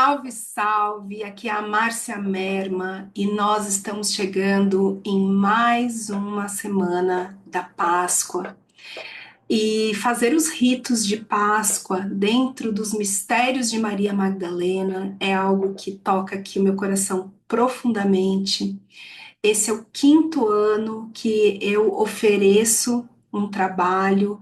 Salve, salve! Aqui é a Márcia Merma e nós estamos chegando em mais uma semana da Páscoa. E fazer os ritos de Páscoa dentro dos mistérios de Maria Magdalena é algo que toca aqui o meu coração profundamente. Esse é o quinto ano que eu ofereço um trabalho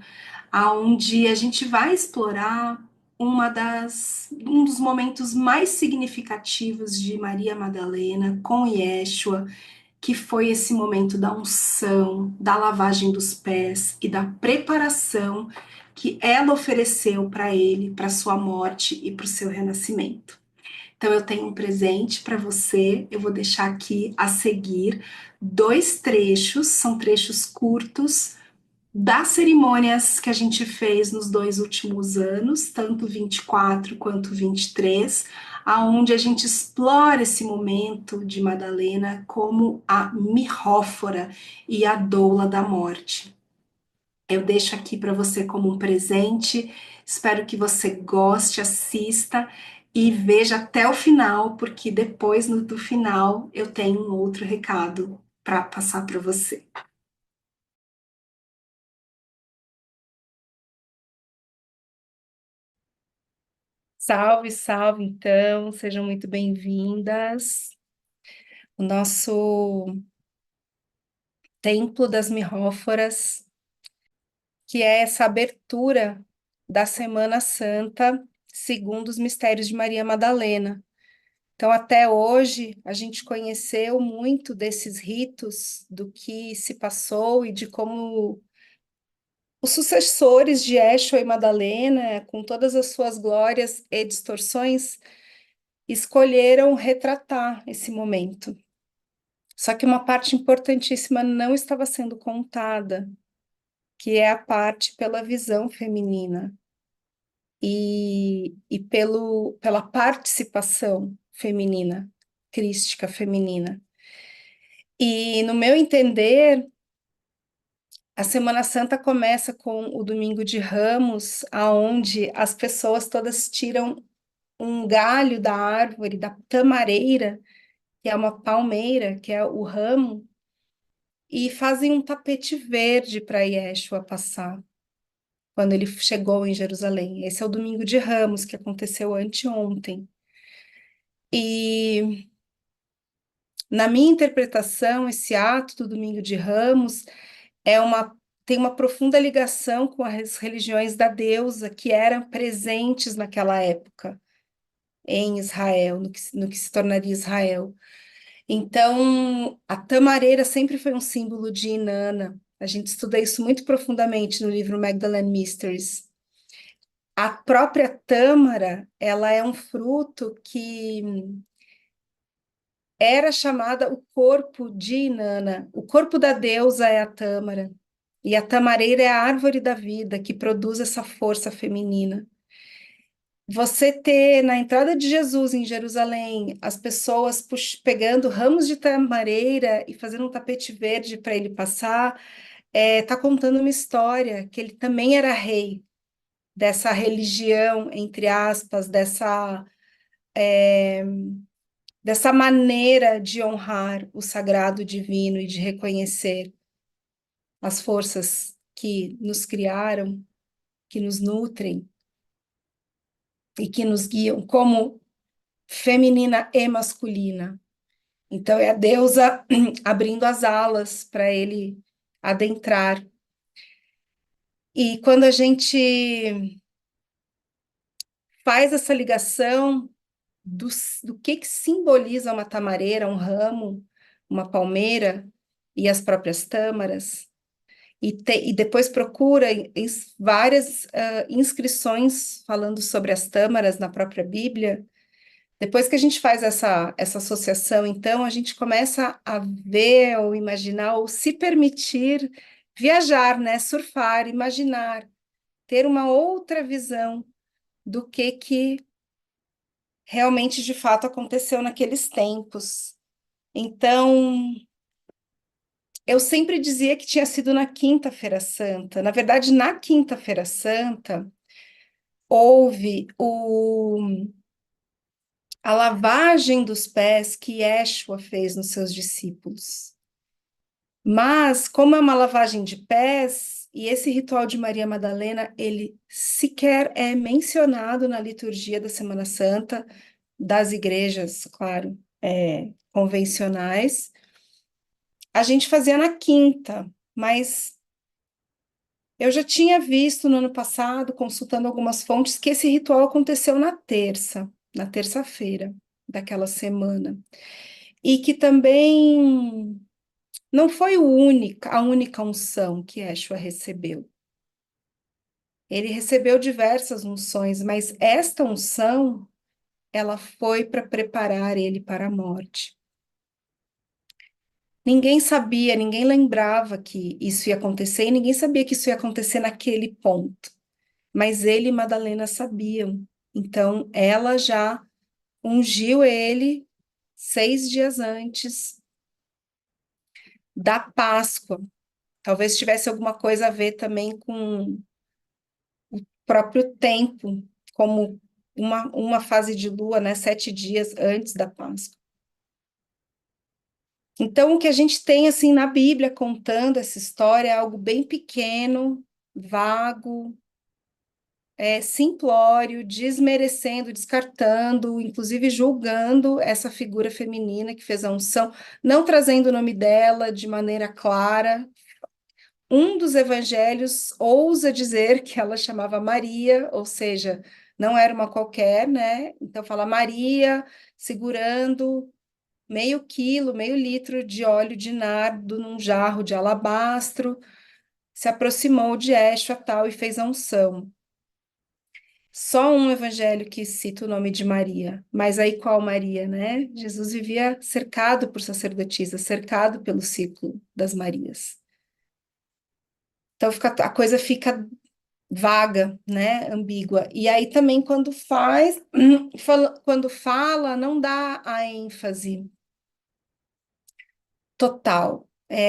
aonde a gente vai explorar um dos momentos mais significativos de Maria Madalena com Yeshua, que foi esse momento da unção, da lavagem dos pés e da preparação que ela ofereceu para ele, para sua morte e para o seu renascimento. Então eu tenho um presente para você, eu vou deixar aqui a seguir dois trechos, são trechos curtos das cerimônias que a gente fez nos dois últimos anos, tanto 24 quanto 23, aonde a gente explora esse momento de Madalena como a mirrófora e a doula da morte. Eu deixo aqui para você como um presente, espero que você goste, assista e veja até o final, porque depois do final eu tenho um outro recado para passar para você. Salve, salve, então, sejam muito bem-vindas. O nosso Templo das Mirróforas, que é essa abertura da Semana Santa, segundo os mistérios de Maria Madalena. Então, até hoje, a gente conheceu muito desses ritos, do que se passou e de como os sucessores de Yeshua e Madalena, com todas as suas glórias e distorções, escolheram retratar esse momento. Só que uma parte importantíssima não estava sendo contada, que é a parte pela visão feminina pela participação feminina, crística feminina. E, no meu entender, a Semana Santa começa com o Domingo de Ramos, aonde as pessoas todas tiram um galho da árvore, da tamareira, que é uma palmeira, que é o ramo, e fazem um tapete verde para Yeshua passar, quando ele chegou em Jerusalém. Esse é o Domingo de Ramos, que aconteceu anteontem. E, na minha interpretação, esse ato do Domingo de Ramos tem uma profunda ligação com as religiões da deusa que eram presentes naquela época em Israel, no que se tornaria Israel. Então, a tamareira sempre foi um símbolo de Inanna. A gente estuda isso muito profundamente no livro Magdalene Mysteries. A própria tâmara, ela é um fruto que era chamada o corpo de Inanna. O corpo da deusa é a tâmara. E a tamareira é a árvore da vida que produz essa força feminina. Você ter na entrada de Jesus em Jerusalém as pessoas pegando ramos de tamareira e fazendo um tapete verde para ele passar, está contando uma história que ele também era rei dessa religião, entre aspas, dessa maneira de honrar o sagrado divino e de reconhecer as forças que nos criaram, que nos nutrem e que nos guiam como feminina e masculina. Então, é a deusa abrindo as alas para ele adentrar. E quando a gente faz essa ligação do que simboliza uma tamareira, um ramo, uma palmeira e as próprias tâmaras, e depois procura várias inscrições falando sobre as tâmaras na própria Bíblia. Depois que a gente faz essa associação, então, a gente começa a ver, ou imaginar, ou se permitir viajar, né? Surfar, imaginar, ter uma outra visão do que realmente, de fato, aconteceu naqueles tempos. Então, eu sempre dizia que tinha sido na Quinta-feira Santa. Na verdade, na Quinta-feira Santa, houve a lavagem dos pés que Yeshua fez nos seus discípulos. Mas, como é uma lavagem de pés, e esse ritual de Maria Madalena, ele sequer é mencionado na liturgia da Semana Santa, das igrejas, claro, convencionais, a gente fazia na quinta, mas eu já tinha visto no ano passado, consultando algumas fontes, que esse ritual aconteceu na terça-feira daquela semana. E que também não foi a única unção que Yeshua recebeu. Ele recebeu diversas unções, mas esta unção, ela foi para preparar ele para a morte. Ninguém sabia, ninguém lembrava que isso ia acontecer, e ninguém sabia que isso ia acontecer naquele ponto. Mas ele e Madalena sabiam. Então, ela já ungiu ele 6 dias antes da Páscoa. Talvez tivesse alguma coisa a ver também com o próprio tempo, como uma fase de lua, né? 7 dias antes da Páscoa. Então, o que a gente tem, assim, na Bíblia contando essa história é algo bem pequeno, vago, simplório, desmerecendo, descartando, inclusive julgando essa figura feminina que fez a unção, não trazendo o nome dela de maneira clara. Um dos evangelhos ousa dizer que ela chamava Maria, ou seja, não era uma qualquer, né? Então fala Maria segurando meio quilo, meio litro de óleo de nardo num jarro de alabastro, se aproximou de Yeshua tal e fez a unção. Só um evangelho que cita o nome de Maria, mas aí qual Maria, né? Jesus vivia cercado por sacerdotisas, cercado pelo círculo das Marias. Então a coisa fica vaga, né? Ambígua. E aí também quando fala, não dá a ênfase total.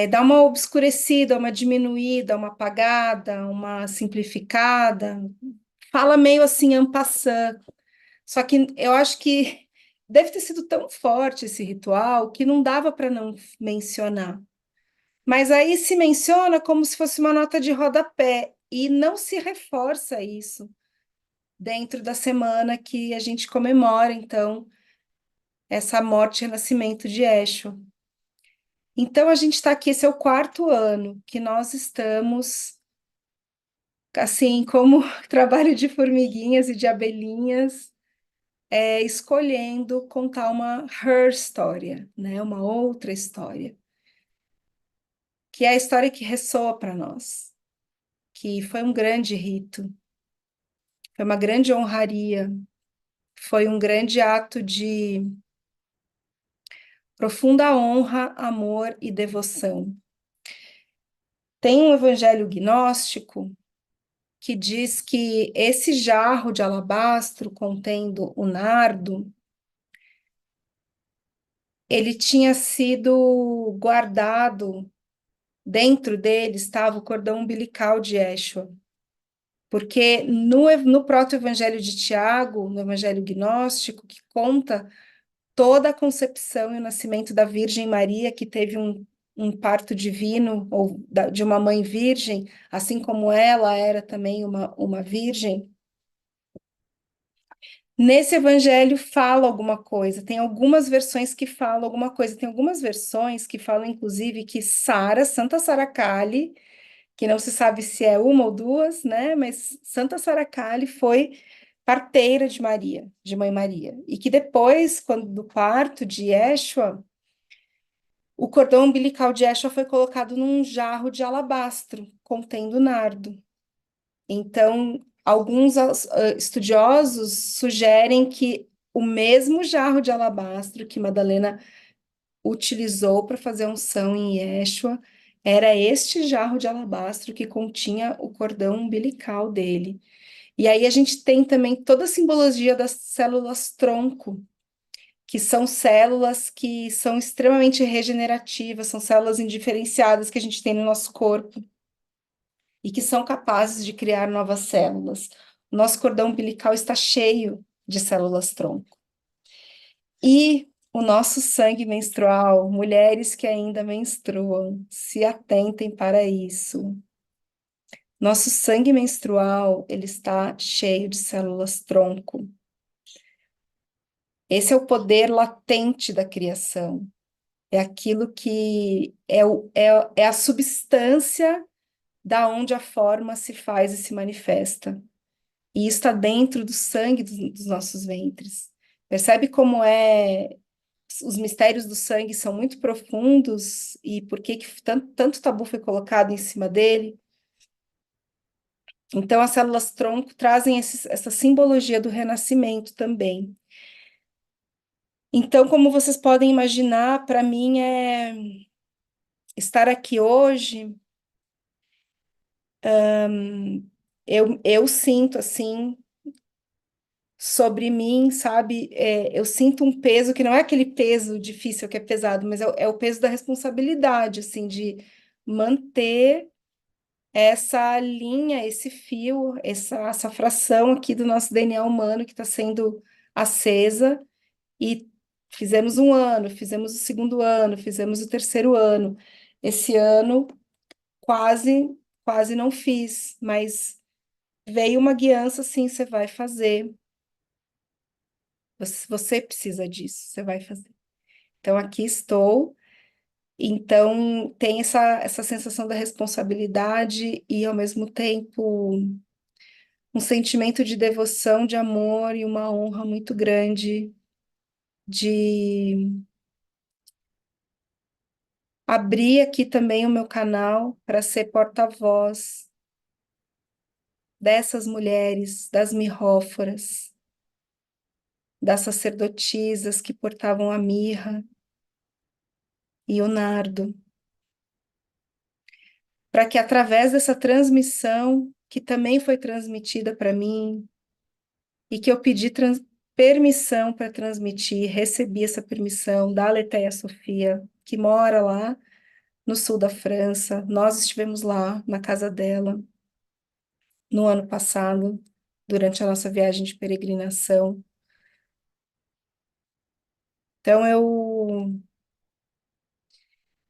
Dá uma obscurecida, uma diminuída, uma apagada, uma simplificada. Fala meio assim, en passant. Só que eu acho que deve ter sido tão forte esse ritual que não dava para não mencionar. Mas aí se menciona como se fosse uma nota de rodapé e não se reforça isso dentro da semana que a gente comemora, então, essa morte e renascimento de Yeshua. Então, a gente está aqui, esse é o quarto ano que nós estamos, assim, como trabalho de formiguinhas e de abelhinhas, escolhendo contar uma her história, né? Uma outra história, que é a história que ressoa para nós, que foi um grande rito, foi uma grande honraria, foi um grande ato de profunda honra, amor e devoção. Tem um evangelho gnóstico que diz que esse jarro de alabastro contendo o nardo, ele tinha sido guardado, dentro dele estava o cordão umbilical de Yeshua, porque no proto-evangelho de Tiago, no evangelho gnóstico, que conta toda a concepção e o nascimento da Virgem Maria, que teve um parto divino, ou de uma mãe virgem, assim como ela era também uma virgem. Nesse evangelho fala alguma coisa, tem algumas versões que falam alguma coisa, tem algumas versões que falam, inclusive, que Santa Sara Kali, que não se sabe se é uma ou duas, né? Mas Santa Sara Kali foi parteira de Maria, de Mãe Maria, e que depois, quando do parto de Yeshua, o cordão umbilical de Yeshua foi colocado num jarro de alabastro, contendo nardo. Então, alguns estudiosos sugerem que o mesmo jarro de alabastro que Madalena utilizou para fazer a unção em Yeshua era este jarro de alabastro que continha o cordão umbilical dele. E aí a gente tem também toda a simbologia das células tronco, que são células que são extremamente regenerativas, são células indiferenciadas que a gente tem no nosso corpo e que são capazes de criar novas células. O nosso cordão umbilical está cheio de células tronco. E o nosso sangue menstrual, mulheres que ainda menstruam, se atentem para isso. Nosso sangue menstrual, ele está cheio de células tronco. Esse é o poder latente da criação. É aquilo que é a substância da onde a forma se faz e se manifesta. E isso está dentro do sangue dos nossos ventres. Percebe como os mistérios do sangue são muito profundos e por que tanto tabu foi colocado em cima dele? Então, as células tronco trazem essa simbologia do renascimento também. Então, como vocês podem imaginar, para mim é estar aqui hoje, eu sinto assim sobre mim, sabe? Eu sinto um peso que não é aquele peso difícil que é pesado, mas é o peso da responsabilidade, assim, de manter essa linha, esse fio, essa fração aqui do nosso DNA humano que está sendo acesa e fizemos um ano, fizemos o segundo ano, fizemos o terceiro ano. Esse ano quase não fiz, mas veio uma guiança assim, você vai fazer. Você precisa disso, você vai fazer. Então aqui estou. Então tem essa sensação da responsabilidade e ao mesmo tempo um sentimento de devoção, de amor e uma honra muito grande de abrir aqui também o meu canal para ser porta-voz dessas mulheres, das mirróforas, das sacerdotisas que portavam a mirra e o nardo, para que através dessa transmissão, que também foi transmitida para mim, e que eu pedi permissão para transmitir, recebi essa permissão da Letéia Sofia, que mora lá no sul da França. Nós estivemos lá na casa dela no ano passado, durante a nossa viagem de peregrinação. Então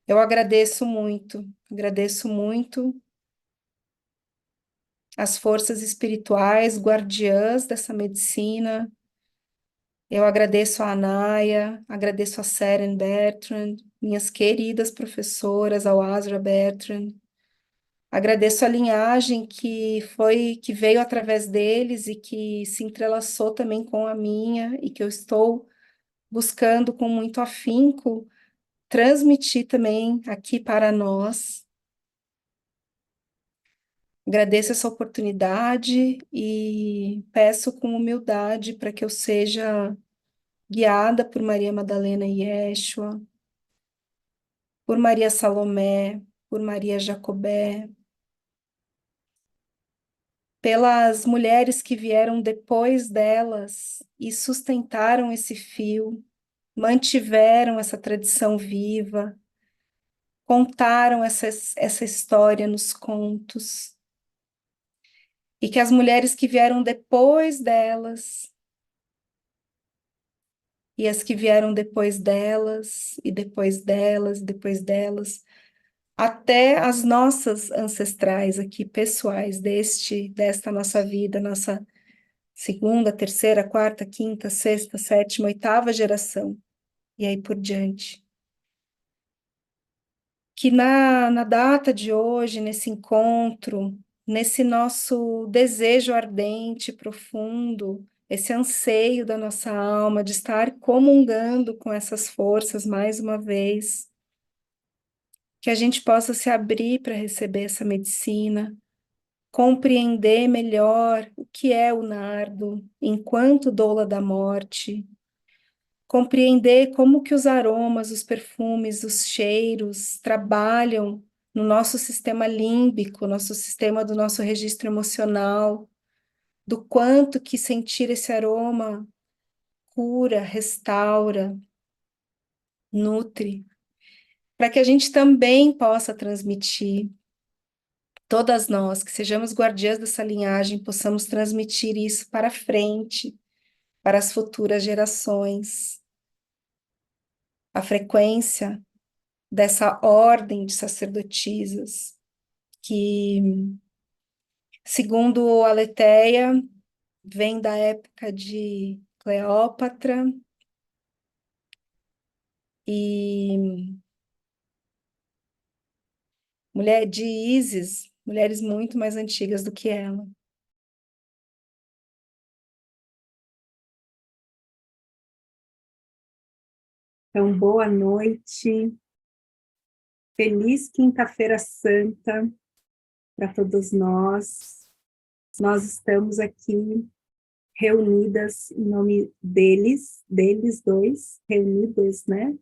eu agradeço muito as forças espirituais guardiãs dessa medicina. Eu agradeço a Anaya, agradeço a Seren Bertrand, minhas queridas professoras, ao Asra Bertrand. Agradeço a linhagem que veio através deles e que se entrelaçou também com a minha e que eu estou buscando com muito afinco transmitir também aqui para nós. Agradeço essa oportunidade e peço com humildade para que eu seja guiada por Maria Madalena e Yeshua, por Maria Salomé, por Maria Jacobé, pelas mulheres que vieram depois delas e sustentaram esse fio, mantiveram essa tradição viva, contaram essa história nos contos, e que as mulheres que vieram depois delas, e as que vieram depois delas, e depois delas, e depois delas, até as nossas ancestrais aqui, pessoais, desta nossa vida, nossa segunda, terceira, quarta, quinta, sexta, sétima, oitava geração, e aí por diante. Que na data de hoje, nesse encontro, nesse nosso desejo ardente, profundo, esse anseio da nossa alma de estar comungando com essas forças mais uma vez, que a gente possa se abrir para receber essa medicina, compreender melhor o que é o nardo enquanto doula da morte, compreender como que os aromas, os perfumes, os cheiros trabalham no nosso sistema límbico, nosso sistema do nosso registro emocional, do quanto que sentir esse aroma cura, restaura, nutre, para que a gente também possa transmitir, todas nós, que sejamos guardiãs dessa linhagem, possamos transmitir isso para frente, para as futuras gerações. a frequência dessa ordem de sacerdotisas que, segundo Aletheia, vem da época de Cleópatra e mulher de Ísis, mulheres muito mais antigas do que ela. Então, boa noite, feliz Quinta-feira Santa para todos nós. Nós estamos aqui reunidas em nome deles dois, reunidas, né?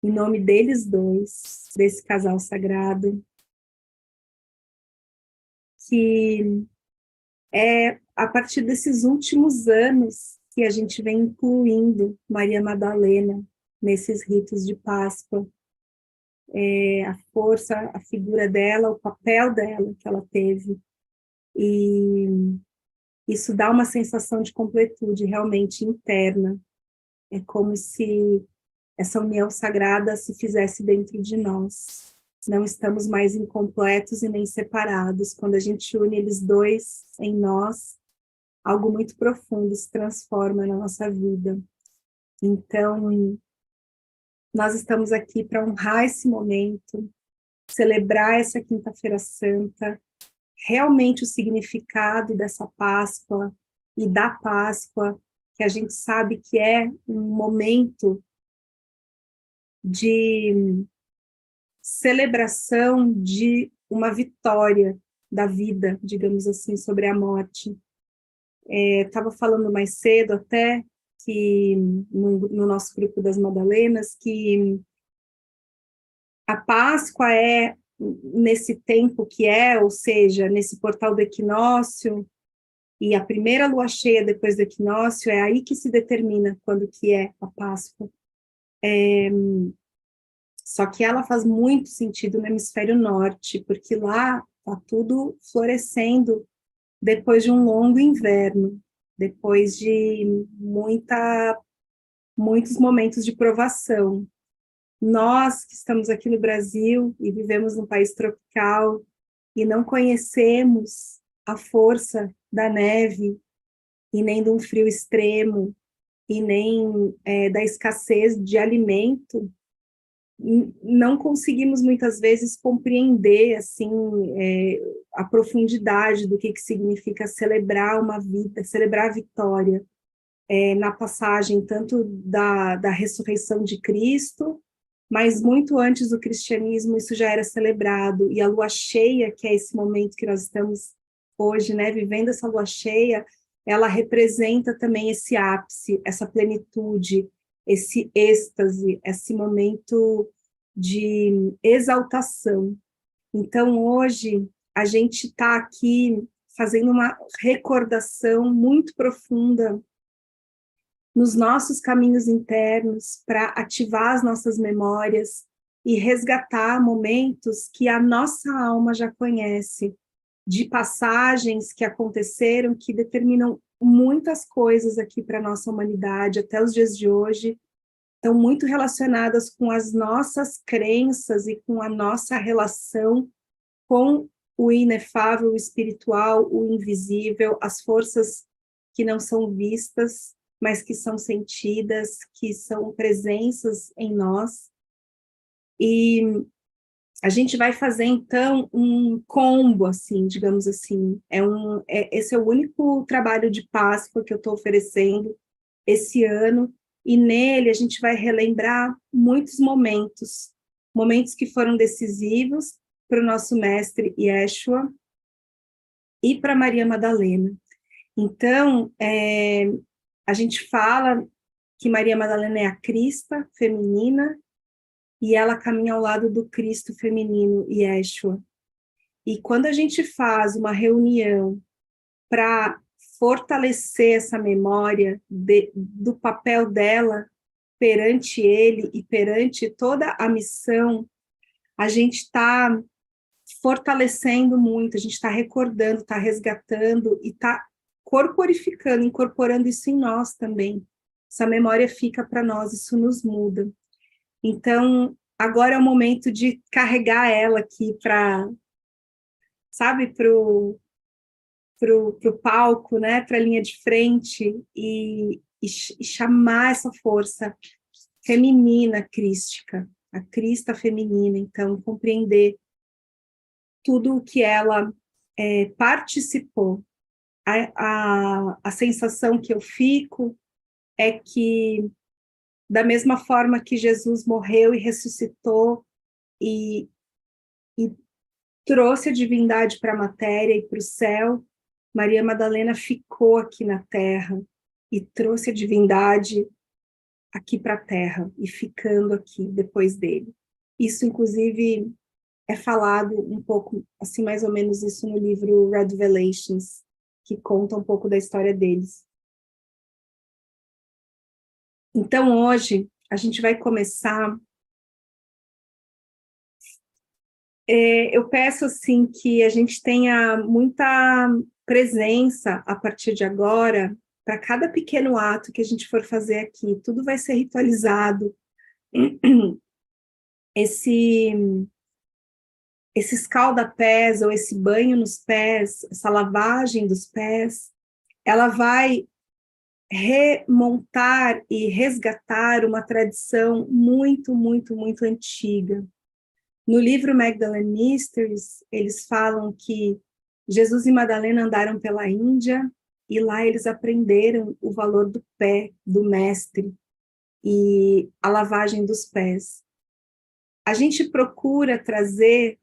Em nome deles dois, desse casal sagrado, que é a partir desses últimos anos que a gente vem incluindo Maria Madalena nesses ritos de Páscoa. A força, a figura dela, o papel dela que ela teve. E isso dá uma sensação de completude realmente interna. É como se essa união sagrada se fizesse dentro de nós. Não estamos mais incompletos e nem separados. Quando a gente une eles dois em nós, algo muito profundo se transforma na nossa vida. Então, nós estamos aqui para honrar esse momento, celebrar essa Quinta-feira Santa, realmente o significado dessa Páscoa e da Páscoa, que a gente sabe que é um momento de celebração de uma vitória da vida, digamos assim, sobre a morte. Estava falando mais cedo até, que no nosso grupo das Madalenas, que a Páscoa é nesse tempo que é, ou seja, nesse portal do equinócio, e a primeira lua cheia depois do equinócio, é aí que se determina quando que é a Páscoa. Só que ela faz muito sentido no hemisfério norte, porque lá está tudo florescendo depois de um longo inverno, depois de muitos momentos de provação. Nós que estamos aqui no Brasil e vivemos num país tropical e não conhecemos a força da neve e nem de um frio extremo e nem da escassez de alimento, não conseguimos muitas vezes compreender assim a profundidade do que significa celebrar uma vida, celebrar a vitória na passagem tanto da ressurreição de Cristo, mas muito antes do cristianismo isso já era celebrado, e a lua cheia, que é esse momento que nós estamos hoje, né, vivendo essa lua cheia, ela representa também esse ápice, essa plenitude, esse êxtase, esse momento de exaltação. Então, hoje, a gente está aqui fazendo uma recordação muito profunda nos nossos caminhos internos para ativar as nossas memórias e resgatar momentos que a nossa alma já conhece, de passagens que aconteceram, que determinam muitas coisas aqui para a nossa humanidade, até os dias de hoje, estão muito relacionadas com as nossas crenças e com a nossa relação com o inefável, o espiritual, o invisível, as forças que não são vistas, mas que são sentidas, que são presenças em nós. E a gente vai fazer, então, um combo, assim, digamos assim. Esse é o único trabalho de Páscoa que eu estou oferecendo esse ano, e nele a gente vai relembrar muitos momentos, momentos que foram decisivos para o nosso mestre Yeshua e para Maria Madalena. Então, a gente fala que Maria Madalena é a crista feminina e ela caminha ao lado do Cristo feminino, Yeshua. E quando a gente faz uma reunião para fortalecer essa memória do papel dela perante ele e perante toda a missão, a gente está fortalecendo muito, a gente está recordando, está resgatando e está corporificando, incorporando isso em nós também. Essa memória fica para nós, isso nos muda. Então, agora é o momento de carregar ela aqui para, sabe, pro palco, né, para a linha de frente e chamar essa força feminina crística, a crista feminina. Então, compreender tudo o que ela participou. A sensação que eu fico é que, da mesma forma que Jesus morreu e ressuscitou e, e trouxe a divindade para a matéria e para o céu, Maria Madalena ficou aqui na terra e trouxe a divindade aqui para a terra e ficando aqui depois dele. Isso, inclusive, é falado um pouco, assim, mais ou menos isso no livro Revelations, que conta um pouco da história deles. Então, hoje, a gente vai começar. Eu peço, assim, que a gente tenha muita presença a partir de agora, para cada pequeno ato que a gente for fazer aqui. Tudo vai ser ritualizado. Esse, esse escalda-pés, ou esse banho nos pés, essa lavagem dos pés, ela vai remontar e resgatar uma tradição muito, muito, muito antiga. No livro Magdalene Mysteries, eles falam que Jesus e Madalena andaram pela Índia e lá eles aprenderam o valor do pé, do mestre, e a lavagem dos pés. A gente procura trazer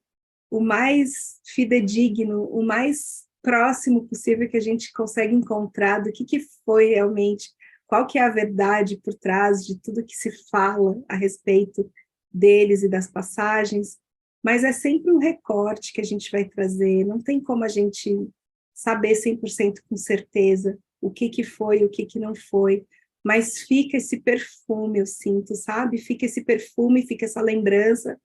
o mais fidedigno, o mais próximo possível que a gente consegue encontrar do que foi realmente, qual que é a verdade por trás de tudo que se fala a respeito deles e das passagens, mas é sempre um recorte que a gente vai trazer, não tem como a gente saber 100% com certeza o que foi, o que não foi, mas fica esse perfume, eu sinto, sabe? Fica esse perfume, fica essa lembrança,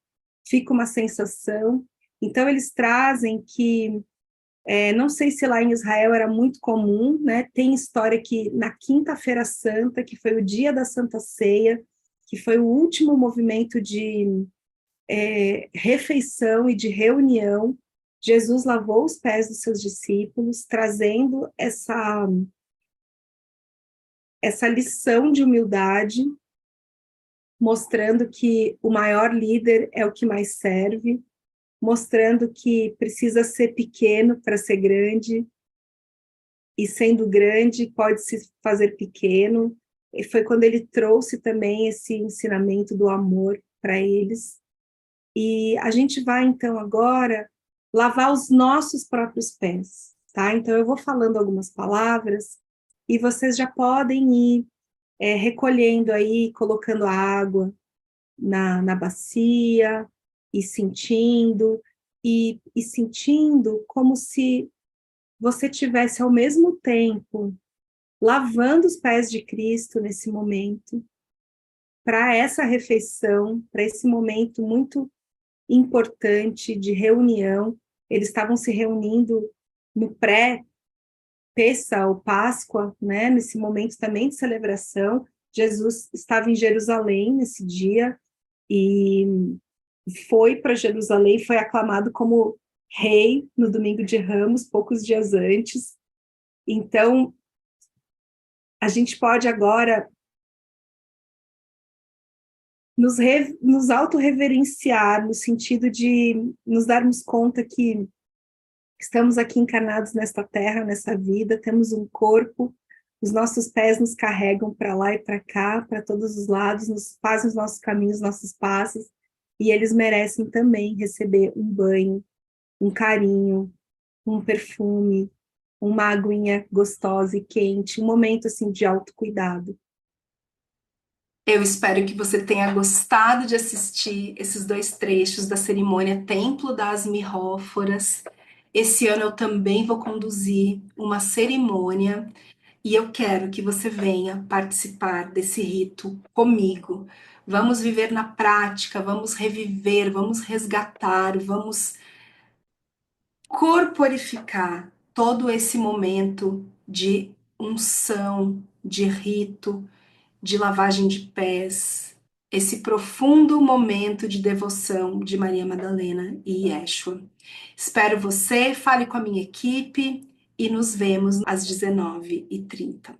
fica uma sensação. Então, eles trazem que, não sei se lá em Israel era muito comum, né? Tem história que na Quinta-feira Santa, que foi o dia da Santa Ceia, que foi o último movimento de refeição e de reunião, Jesus lavou os pés dos seus discípulos, trazendo essa lição de humildade, mostrando que o maior líder é o que mais serve, mostrando que precisa ser pequeno para ser grande, e sendo grande pode se fazer pequeno. E foi quando ele trouxe também esse ensinamento do amor para eles. E a gente vai, então, agora lavar os nossos próprios pés, tá? Então, eu vou falando algumas palavras e vocês já podem ir recolhendo aí, colocando água na bacia e sentindo como se você tivesse ao mesmo tempo lavando os pés de Cristo nesse momento, para essa refeição, para esse momento muito importante de reunião. Eles estavam se reunindo no pré-Pessa, ou Páscoa, né? Nesse momento também de celebração. Jesus estava em Jerusalém nesse dia e foi para Jerusalém, foi aclamado como rei no domingo de Ramos, poucos dias antes. Então, a gente pode agora nos autorreverenciar, no sentido de nos darmos conta que estamos aqui encarnados nesta terra, nessa vida, temos um corpo, os nossos pés nos carregam para lá e para cá, para todos os lados, nos fazem os nossos caminhos, nossos passos, e eles merecem também receber um banho, um carinho, um perfume, uma aguinha gostosa e quente, um momento assim de autocuidado. Eu espero que você tenha gostado de assistir esses dois trechos da cerimônia Templo das Mirróforas. Esse ano eu também vou conduzir uma cerimônia e eu quero que você venha participar desse rito comigo. Vamos viver na prática, vamos reviver, vamos resgatar, vamos corporificar todo esse momento de unção, de rito, de lavagem de pés. esse profundo momento de devoção de Maria Madalena e Yeshua. Espero você, fale com a minha equipe e nos vemos às 19h30.